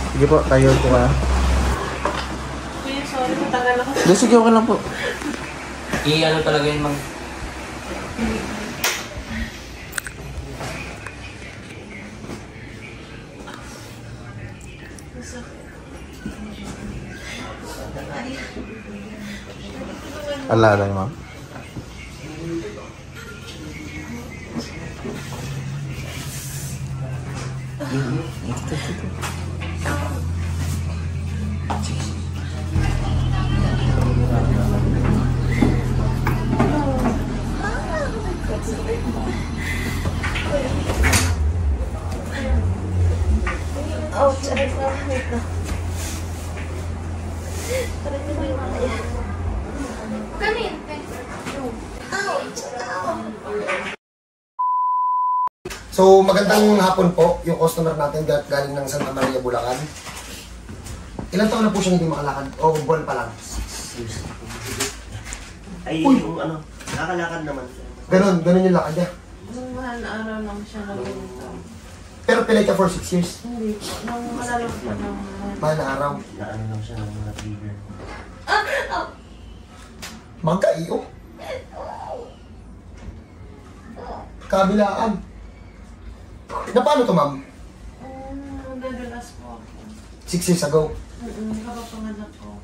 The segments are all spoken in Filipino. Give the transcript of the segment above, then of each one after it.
Sige po, tayo po ka. Kuya, sorry, matagal ako. Sige, okay lang po. I-ano talaga yun, mag... Ala lang, ma'am. Oh, sorry, wait na. Parang hindi ko yung makaya. So, magandang hapon po. Yung customer natin galing ng Santa Maria, Bulacan. Ilan taon na po siya hindi makalakad? O buwan pa lang? Ay, Uy! yung ano, nakakalakad naman. Ganun yung lakad niya. Nung mahal na araw lang siya na ganito. Pero pinay ka for 6 years. Hindi po. Nung malalok pa ng Mahal na araw. Na ano lang siya ng mga trigger. Magkaiyo. Kabilaan. Na paano to, ma'am? Nagdadulas po ako. 6 years ago. Kapapanganak ko.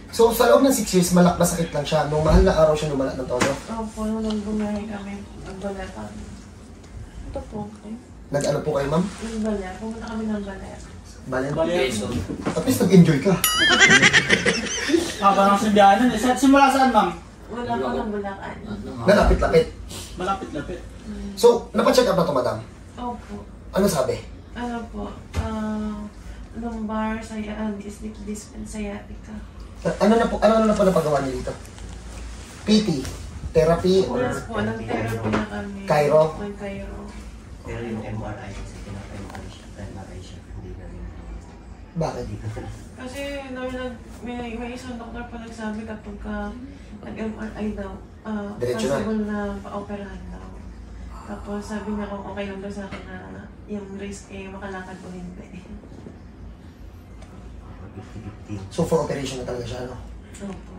So, sa loob ng 6 years, malak na sakit lang siya. Nung mahal na araw siya lumala ng todo. Opo, nung bumiyahe kami, nagbalatan. Ito po, okay. Nag-ano po kayo, ma'am? Nagbalya. Pumunta kami ng balya. Balen? Quezon. At least nag-enjoy ka. Parang sa biyahe nun. Simula saan, ma'am? Wala ko ng Bulacan. Nalapit-lapit. Malapit-lapit. So, napacheck up na to, madam. Opo. Ano sabi? Ano po, lumbar, slip disc, and sciatica. Ano na po napagawa niyo dito? PT, therapy, or Yes po, nag-therapy na kami. Cairo? Nag-Cairo. Pero yung MRI kasi pinaka-MRI siya. Hindi na rin. bakit? Kasi may isang doktor pa nagsabi kapag nag-MRI daw, Diretso na. possible na pa-operahan daw. Tapos sabi niya kung okay lang daw sa akin na yung risk makalakad o hindi. 50-50. So, for operation na talaga siya, ano? Opo.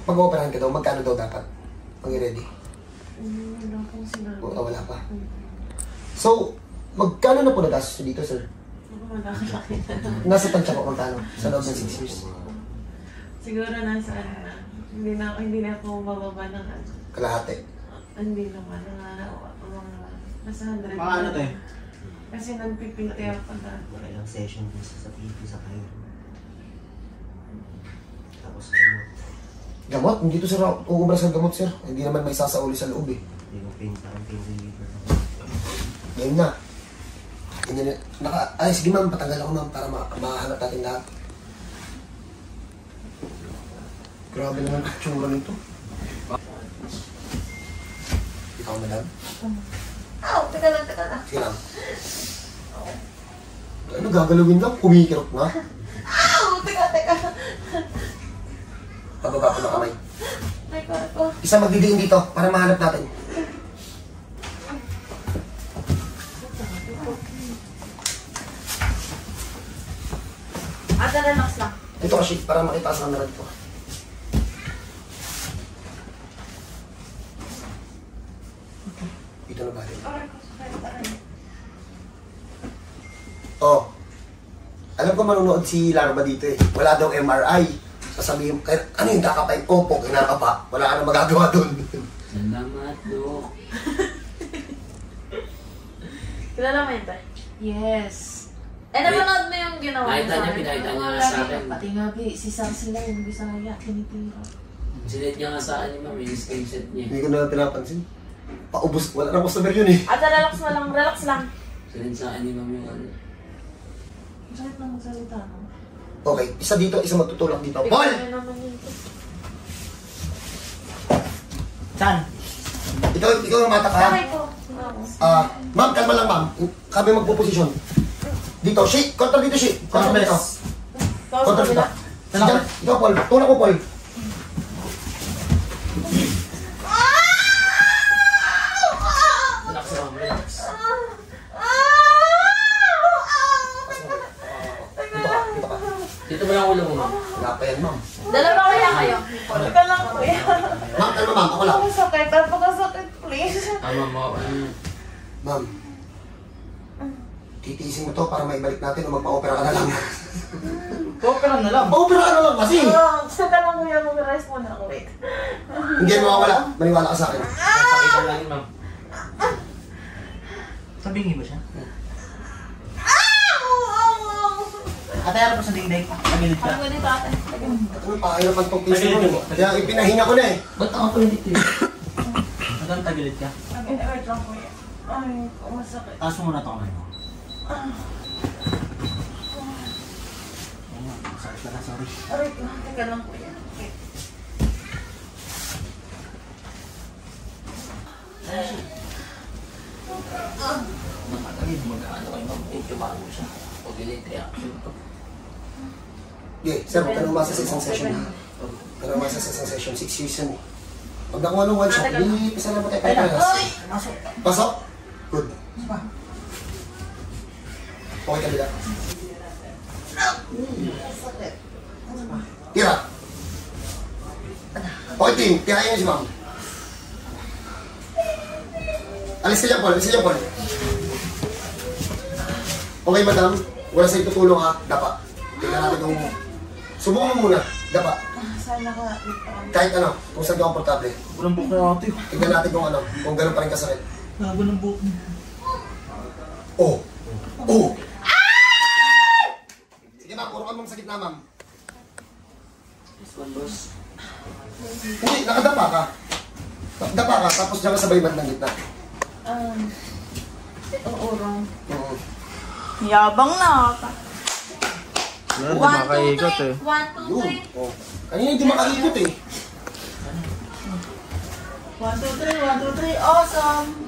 Pag-operahan ka daw, magkano daw dapat? Pag ready? Wala pong sinabi. Wala pa. So, magkano na po nagastos niyo dito, sir? Wala ka nakita. Nasa tansya po magkano sa loob ng 6 years? Siguro nasa na. Hindi na ako mababa ng ano. Kalahati. Hindi naman. Nasa 100. Mga ano to eh? Kasi nagpipinti ako dati. Ilang session din sa PT sa Cairo. Tapos gamot. Gamot? Hindi to sir, uubra sa gamot, sir. Hindi naman may sasauli sa loob eh. Hindi ko parang pain reliever. Ngayon na. Ganyan na. Ay, sige ma'am, patanggal ako ma'am para makahanap natin lahat. Grabe naman ang tsura nito. Ikaw, madam? Teka lang. Sige lang. Ano gagalawin lang? Kumikirot na. Teka. Pababa ko na kamay. Teka. Isa magdidiin dito para mahanap natin. Relax lang. Ito kasi para makita sa camera dito. Dito na ba rin? Oh. Alam ko manunood si Larva dito eh. Wala daw MRI. Sasabihin, ano yung kakapay? Opo, kinakapa. Wala ka na magagawa doon. Salamat, Dok. Kilala mo yun ba? Yes. Napanood mo yung ginawa Nakita niya, pinakita niya sa akin. Pati nga, si Sam sila yung Bisaya, tinitira. Sinet niya nga sa akin, ma'am, yung screenshot niya. Hindi ko na pinapansin. Paubos, wala na customer yun eh. At relax na lang, relax lang. Sinet sa akin ni ma'am yung ano. Masakit na magsalita, no? Okay, isa dito, isa magtutulak dito. Paul! Ano naman yun to? Saan? Ikaw ang mata ka. Sakay ko. Ma'am, kalma lang ma'am. Kami magpo-posisyon. Dito, shake. Kontra dito, shake. Kontra dito. Kontra dito. Sige, ikaw, Paul. Tulak mo, Paul. Relax lang, relax. yung ulo mo, ma'am. Wala pa yan, ma'am. Dalawa kaya kayo? Teka lang kuya. Ma'am, ano ma'am? Ako lang. Napakasakit, napakasakit please. Tama mo ako. Ma'am, titiisin mo to para maibalik natin o magpa-opera ka na lang. Okay lang na lang. Opera ka na lang kasi! Teka lang kuya, mag-rest muna ako, wait. Hindi yan mawawala. Maniwala ka sa akin. Sasakitan lang yun, ma'am. Sabingin mo siya. Ate, harap mo sa dingding. Tagilid ka. Parang ganito ate. Ano, pakahirapan tong piso mo. Kaya ipinahinga ko na eh. Ba't ako pala dito eh? Hanggang tagilid ka. Wait lang kuya. Ay, masakit. Taas mo muna ito kamay mo. Sorry pala, sorry. Aray ko, teka lang kuya. Wait. Nakatagid mo na ano kayo, ma'am. Medyo bago siya. Pag-delete reaction to. Okay, sir, huwag ka nang umasa sa isang session. Huwag ka nang umasa sa isang session. 6 years yan eh. Pag nakuha ng one shot, isa lang mo tayo kaya. Masok. Pasok? Good. Okay ka bila. Tira. Okay, team. Tirahin niyo si ma'am. Alis ka dyan, Paul. Alis ka dyan, Paul. Okay, madam. Wala sa'yo tutulong ha. Dapa. Tingnan natin kung... Subukan mo muna. Dapa. Sana ka, wait pa. Kahit ano, kung saan ka komportable. Walang buhok na ate. Tingnan natin kung ano, kung gano'n pa rin kasakit. Gago ng buhok niya. Oh! Oh! Sige ma'am, puro ka mong sakit na ma'am. This one, boss. Hindi, nakadapa ka. Dapa ka, tapos dyan ka sa baybad ng gitna. Oo, wrong. Oo. Yabang na. Wala, di makaikot eh. 1, 2, Yun. 3. Oh. Kanina hindi makaikot eh. 1, 2, 3. Awesome.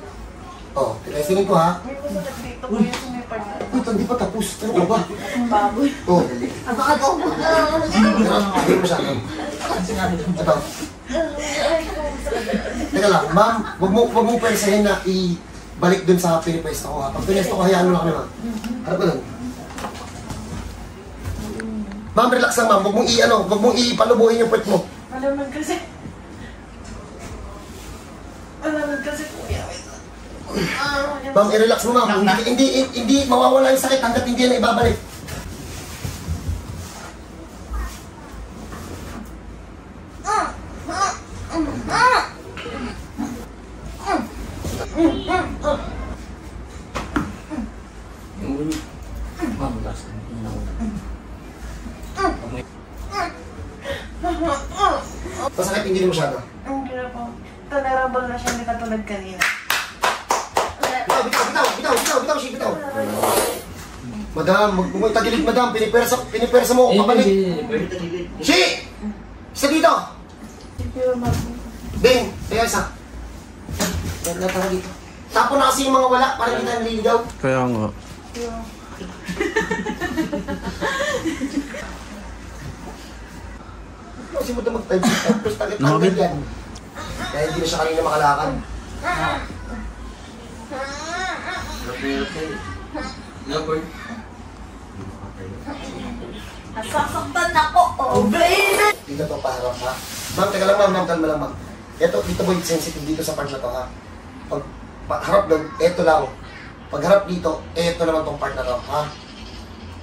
Oh, tinestingin ko ha. May masakit dito kuya sa may part na. Uy, hindi pa tapos. Ano ka ba? Baboy. Oh. Hindi mo siya. Ito. Teka lang, ma'am, wag mo pwersahin na ibalik dun sa pinipwesto ko ha. Pag pinwesto ko, hayaan mo lang kami ma'am. Harap ka dun. Ma'am, relax lang ma'am. Wag mong ipalubuhin yung puwet mo. Malaman kasi. Malaman kasi kuya, wait lang. Ma'am, i-relax mo ma'am. Hindi mawawala yung sakit hanggat hindi yan na ibabalik. Yung ulo. Ma'am, last time. Yung nauna. Masakit hindi rin masyado. Ang hirap po. Tolerable na siya, hindi katulad kanina. Bitaw, bitaw. Madam, huwag tagilid madam. Pinipersa mo ako kapalik. Shi! Isa dito! Bing, kaya isa. Tara dito. Tapo na kasi yung mga wala para hindi na naliligaw. Kaya nga. Kasi mo ito mag-type. Tapos tagit yan. Kaya hindi na siya kanina makalakad. Lover. Nasasaktan ako. Oh, baby. Dito to paharap ha. Ma'am, teka lang ma'am, kalma lang ma'am. Ito, dito boy, sensitive dito sa part na to ha. Pag harap doon, ito lang. Pag harap dito, ito naman tong part na to ha.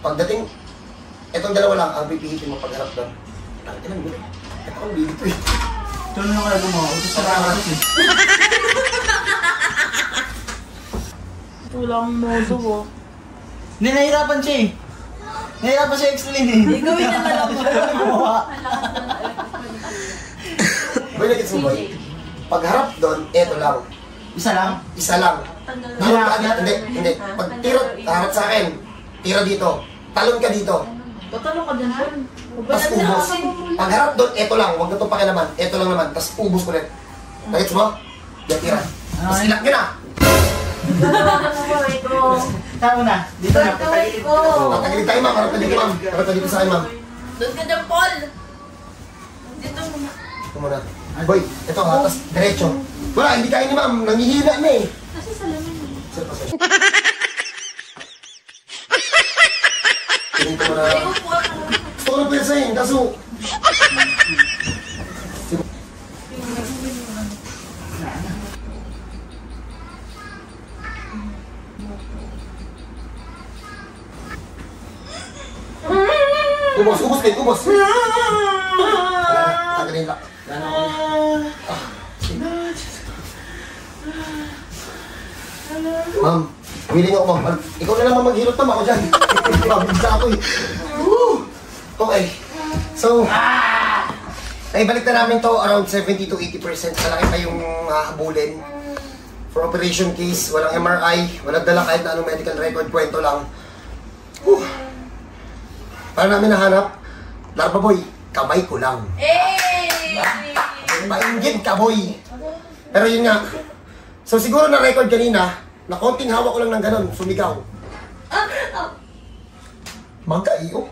Pagdating, itong dalawa lang ang pipihitin mo pag harap doon. Ito lang, ito ang dito eh. Ito na lang kaya gumawa. Ito sa kakas eh. Tulang modo ko. Hindi, nahirapan siya eh. Nahirapan siya explain eh. Hindi gawin na lang mo. Gumawa. Boy, nagits mo boy. Pag harap doon, ito lang. Isa lang. Isa lang. Talon ka dito. Hindi. Pag tira, harap sa akin. Tira dito. Talon ka dito. Tatalo ka dyan, Paul. Tapos ubos. Pag harap doon, ito lang. Huwag na itong pakilaman. Ito lang naman. Tapos ubos ulit. Nagits mo? Yan, tira. Tapos ilak nyo na. Tama na. Dito na. Patagilid. Tatagilid tayo ma'am. Harap ka dito ma'am. Harap ka dito sa akin ma'am. Doon ka dyan, Paul. Dito muna. Ito muna. Boy, ito ha. Tapos diretso. Wala, hindi kaya ni ma'am. Nangihina na eh. Kasi sa lamin eh. Sir, pasensya. Tingin ko na. Ay, upo ako. Gusto ko ko ng pwersa eh. Kaso... Ubos, ubos kayo, ubos. Tagalin lang. Ma'am, willing ako ma'am. Ikaw na lang maghirot ma'am, ako dyan. Mabigsa ako eh. Okay. So, naibalik na namin to around 70 to 80%. Malaki pa yung hahabulin. For operation case, walang MRI, walang dala kahit na anong medical record, kwento lang. Para namin nahanap, Larva Boy, kamay ko lang. Mainggit ka, boy. Pero yun nga. So siguro na-record kanina, na konting hawak ko lang ng ganon, sumigaw. Magkaiyo.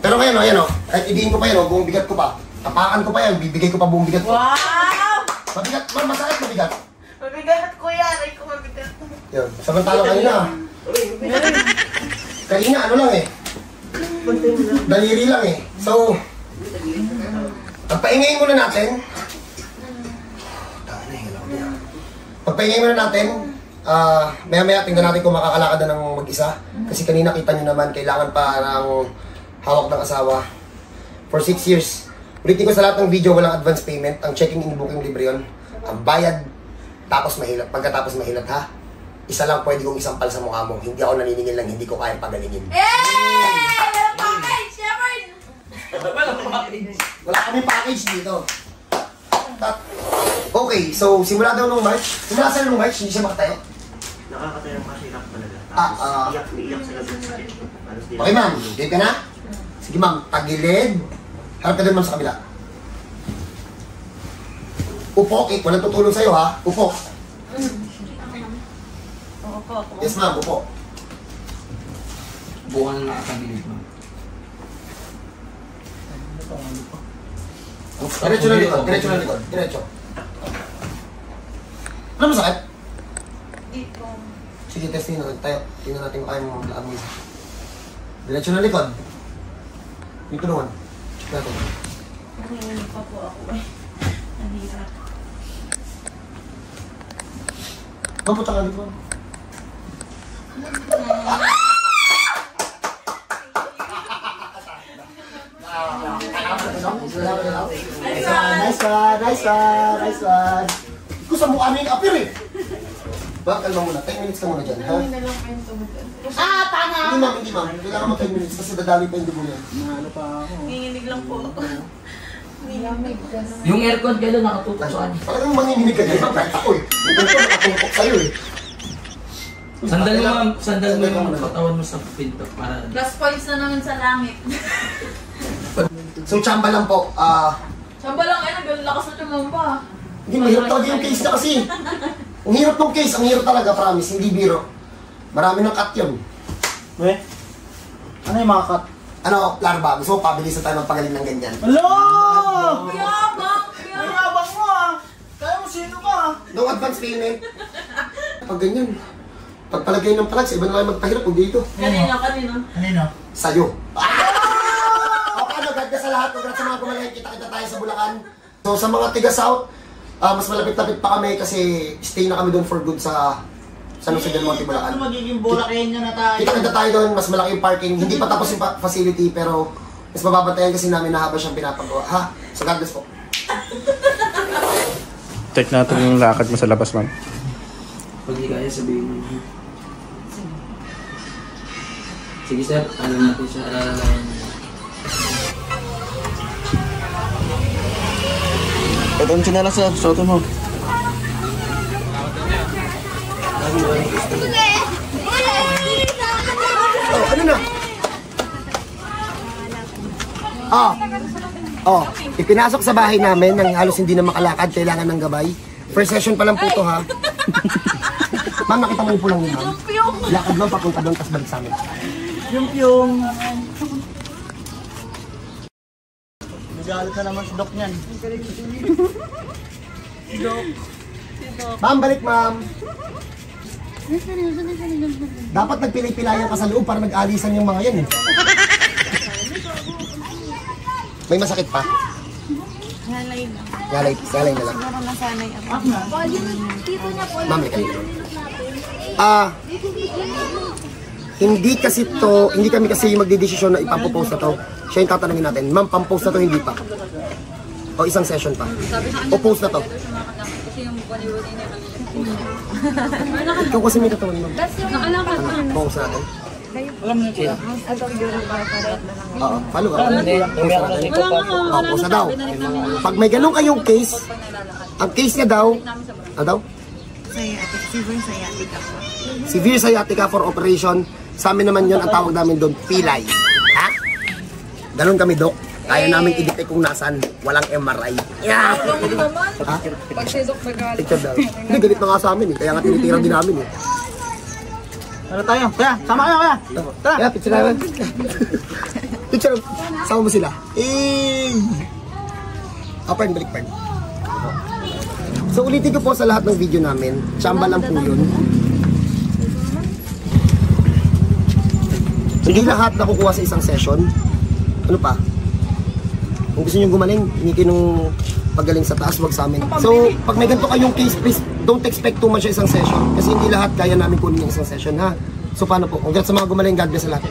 Pero ngayon, ayan o, kahit idiin ko pa yan o, buong bigat ko pa. Tapakan ko pa yan, bibigay ko pa buong bigat ko. Wow! Mabigat, ma'am, masakit mabigat. Mabigat ko yan. Ay ko mabigat. Yun, samantala kanina. Kanina, ano lang eh. Daliri lang eh. So, pagpahingayin muna natin. Pagpahingayin muna natin. Maya-maya tingnan natin kung makakalakad na ng mag-isa. Kasi kanina kita nyo naman, kailangan pa ng hawak ng asawa. For 6 years. Ulitin ko sa lahat ng video, walang advance payment. Ang checking in booking libre yun. Ang bayad, tapos mahilat. Pagkatapos mahilat ha, isa lang pwede kong isampal sa mukha mo. Hindi ako naniningil lang, hindi ko kayang pagalingin. Walang package, Shepard! Wala kami package dito. Okay, so simula daw nung March. Simula sa nung March, hindi siya makatayo. Nakakatayo kasi rock talaga. Iyak sa gabi. Okay ma'am, game ka na? Sige ma'am, tagilid. Harap ka din ma'am sa kabila. Upo, okay, walang tutulong sa'yo ha. Upo. Yes ma'am, upo. Buwan na nakakabilib mo. Diretso na likod, diretso na likod, diretso. Ano masakit? Dito. Sige, testing natin tayo. Tingnan natin kung kaya mo maglaan mo isa. Diretso na likod. May tulungan. Check natin. Nanginginig pa po ako eh. Nahirap. Mapunta ka dito. Nice one, nice one, nice one. Ikaw sa mukha na yung apir eh. Ba, kalma muna. 10 minutes ka muna dyan, ha? Hindi na lang po yung tumugan. Hindi ma'am, hindi ma'am. Kailangan mo 10 minutes kasi dadali pa yung dugo yan. Nanginginig lang po ako. Nilamig ka na. Yung aircon gano'n nakatutok sa kanya. Talagang manginginig ka dyan. Kahit ako eh. Ito nakatumpok sa'yo eh. Sandal mo ma'am, sandal mo yung katawan mo sa pinto para... Plus points na naman sa langit. So, chamba lang po. Samba lang, nagawin lakas na tumamba. Hindi, mahirap talaga yung case na kasi. Ang hirap ng case, ang hirap talaga, promise. Hindi biro. Marami ng cut yun. Weh? Ano yung mga cut? Ano, Larva, gusto mo pabilisan tayo ng pagaling ng ganyan? Hello! Yabang! Mayabang mo ah! Kaya mo sino ka? No advance payment. Pag ganyan, pagpalagay ng palag, sa iba na lang magpahirap, huwag dito. Kanina. Kanino? Sa'yo. O paano, God ka sa lahat. Congrats sa mga gumaling. Kita-kita tayo sa Bulacan. So sa mga tiga-South, mas malapit-lapit pa kami kasi stay na kami doon for good sa San Jose del Monte, Bulacan. Ano magiging Bulacan na tayo? Kita-kita tayo doon, mas malaki yung parking. Hindi pa tapos yung facility, pero mas mababantayan kasi namin na habang siyang pinapagawa. Ha? So God bless po. Check natin yung lakad mo sa labas, ma'am. Pag di kaya sabihin mo. Sige sir, ano natin siya alalayan. Ito ang chinelas sir, suotin mo. Oh, ano na? Ipinasok sa bahay namin nang halos hindi na makalakad, kailangan ng gabay. First session pa lang po to ha. Ma'am, nakita mo yung pulang yun, ma'am? Lakad lang, papunta doon, tapos balik sa amin. Yung. Nagalit na naman si Doc niyan. Ma'am, balik ma'am. Dapat nagpilay-pilayan ka sa loob para nag-alisan yung mga yan eh. May masakit pa? Nalay lang. Ngalay na lang. Siguro nasanay ako. Ma'am, hindi kami kasi magdidesisyon na ipapopost na to. Siya yung tatanungin natin. Ma'am, pampost na to, hindi pa. O isang session pa. O post na to. Ikaw kasi may katawan, ma'am. Post natin. Oo, follow up. Post na daw. Pag may ganun kayong case, ang case niya daw, ano daw? Severe sciatica for operation. Sa amin naman yun, ang tawag namin doon, pilay. Ha? Ganun kami, Dok. Kaya namin i-detect kung nasan. Walang MRI. Yeah! Ha? Pag si Doc magalit. Picture daw. Hindi, galit na nga sa amin eh. Kaya nga tinitira din namin eh. Ano tayo? Kaya, sama kayo kaya. Tara. Kaya, picture namin. Picture, sama mo sila. Pern, balik Pern. So ulitin ko po sa lahat ng video namin. Tsamba lang po yun. Hindi lahat nakukuha sa isang session. Ano pa? Kung gusto nyo gumaling, hindi kayo nung pagaling sa taas, wag sa amin. So, pag may ganito kayong case, please, don't expect too much sa isang session. Kasi hindi lahat kaya namin kunin yung isang session, ha? So, paano po? Congrats sa mga gumaling, God bless sa lahat.